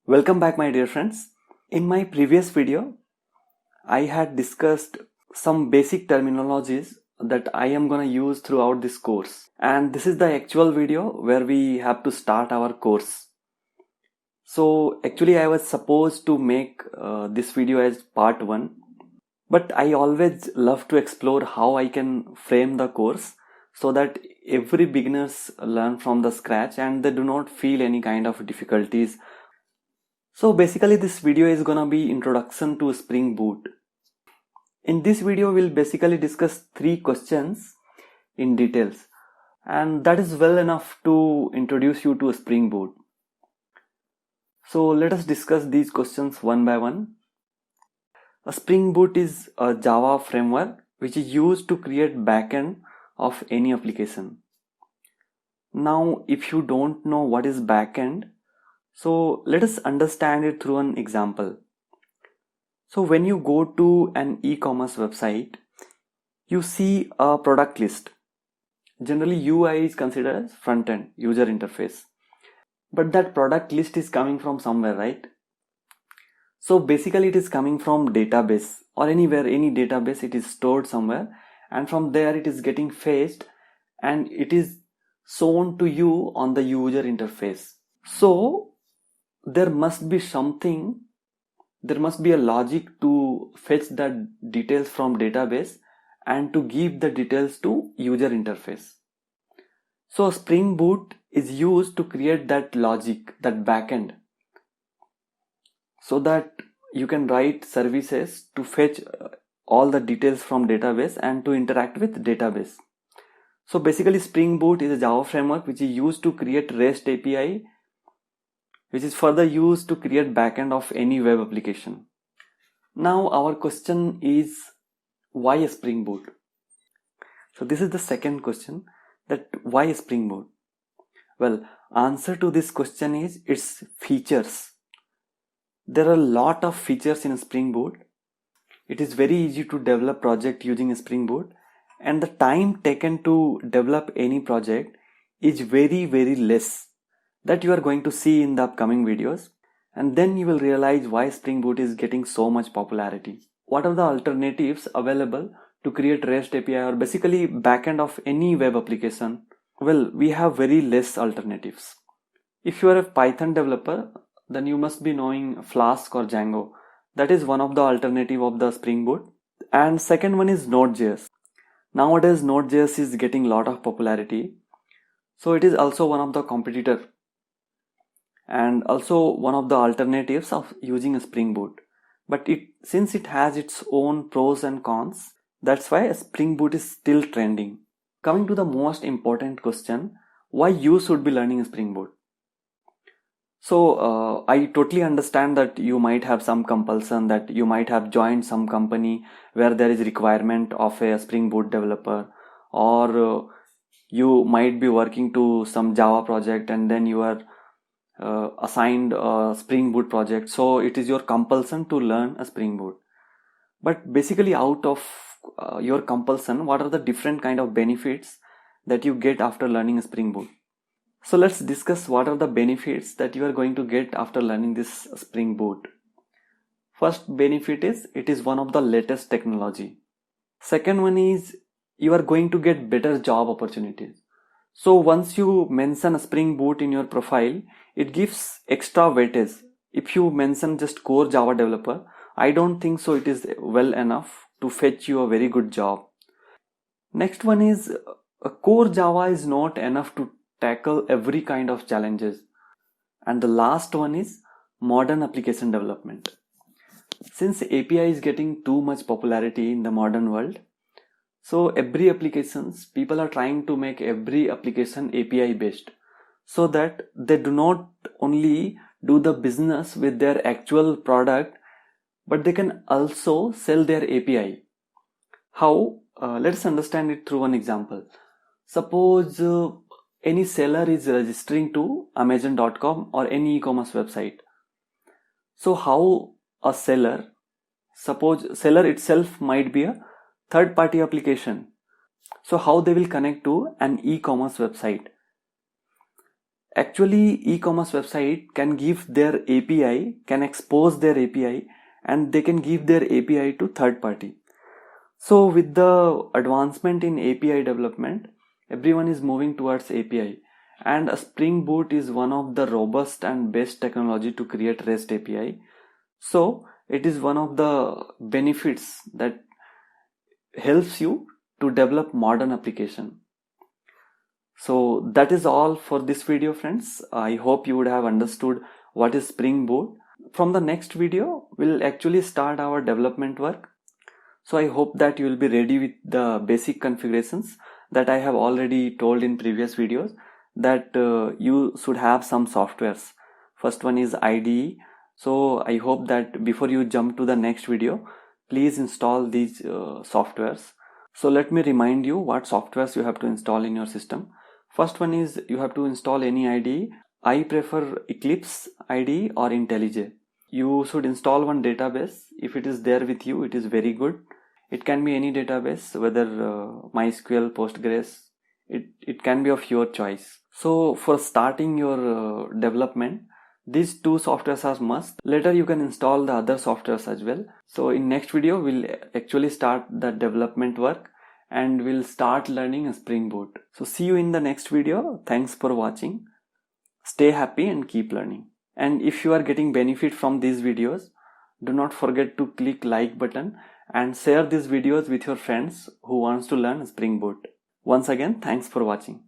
Welcome back, my dear friends. In my previous video, I had discussed some basic terminologies that I am gonna use throughout this course. And this is the actual video where we have to start our course. So actually I was supposed to make this video as part 1, but I always love to explore how I can frame the course so that every beginners learn from the scratch and they do not feel any kind of difficulties. So basically this video is gonna be introduction to Spring Boot. In this video we'll basically discuss 3 questions in details, and that is well enough to introduce you to Spring Boot. So let us discuss these questions one by one. A Spring Boot is a Java framework which is used to create backend of any application. Now if you don't know what is backend, so let us understand it through an example. So when you go to an e-commerce website, you see a product list. Generally UI is considered as front-end user interface. But that product list is coming from somewhere, right? So basically it is coming from database or anywhere, any database, it is stored somewhere, and from there it is getting fetched and it is shown to you on the user interface. So there must be something, there must be a logic to fetch the details from database and to give the details to user interface. So Spring Boot is used to create that logic, that backend, so that you can write services to fetch all the details from database and to interact with database. So basically Spring Boot is a Java framework which is used to create REST API, which is further used to create backend of any web application. Now our question is, why Spring Boot? So this is the second question, that why Spring Boot? Well, answer to this question is its features. There are a lot of features in Spring Boot. It is very easy to develop project using Spring Boot, and the time taken to develop any project is very less, that you are going to see in the upcoming videos, and then you will realize why Spring Boot is getting so much popularity. What are the alternatives available to create REST API or basically backend of any web application? Well, we have very less alternatives. If you are a Python developer, then you must be knowing Flask or Django. That is one of the alternative of the Spring Boot. And second one is Node.js. Nowadays Node.js is getting a lot of popularity. So it is also one of the competitor and also one of the alternatives of using a Spring Boot. But since it has its own pros and cons, that's why Spring Boot is still trending. Coming to the most important question, why you should be learning Spring Boot? So I totally understand that you might have some compulsion, that you might have joined some company where there is requirement of a Spring Boot developer, or you might be working to some Java project and then you are assigned a Spring Boot project, so it is your compulsion to learn a Spring Boot. But basically out of your compulsion, what are the different kind of benefits that you get after learning a Spring Boot? So let's discuss what are the benefits that you are going to get after learning this Spring Boot. First benefit is it is one of the latest technology. Second one is you are going to get better job opportunities. So once you mention a Spring Boot in your profile, it gives extra weightage. If you mention just core Java developer, I don't think so it is well enough to fetch you a very good job. Next one is a core Java is not enough to tackle every kind of challenges. And the last one is modern application development. Since API is getting too much popularity in the modern world, so every applications, people are trying to make every application API based, so that they do not only do the business with their actual product, but they can also sell their API. How? Let's understand it through an example. Suppose any seller is registering to Amazon.com or any e-commerce website. So how a seller, suppose seller itself might be a third party application. So how they will connect to an e-commerce website? Actually, e-commerce website can give their API, can expose their API, and they can give their API to third party. So with the advancement in API development, everyone is moving towards API, and a Spring Boot is one of the robust and best technology to create REST API. So it is one of the benefits that helps you to develop modern application. So that is all for this video, friends. I hope you would have understood what is Spring Boot. From the next video, we'll actually start our development work. So I hope that you will be ready with the basic configurations that I have already told in previous videos, that you should have some softwares. First one is IDE. So I hope that before you jump to the next video, please install these softwares. So let me remind you what softwares you have to install in your system. First one is you have to install any IDE. I prefer Eclipse IDE or IntelliJ. You should install one database. If it is there with you, it is very good. It can be any database, whether MySQL, Postgres, it can be of your choice. So for starting your development, these two softwares are must. Later you can install the other softwares as well. So in next video, we'll actually start the development work and we'll start learning a Spring Boot. So see you in the next video. Thanks for watching. Stay happy and keep learning. And if you are getting benefit from these videos, do not forget to click like button and share these videos with your friends who wants to learn Spring Boot. Once again, thanks for watching.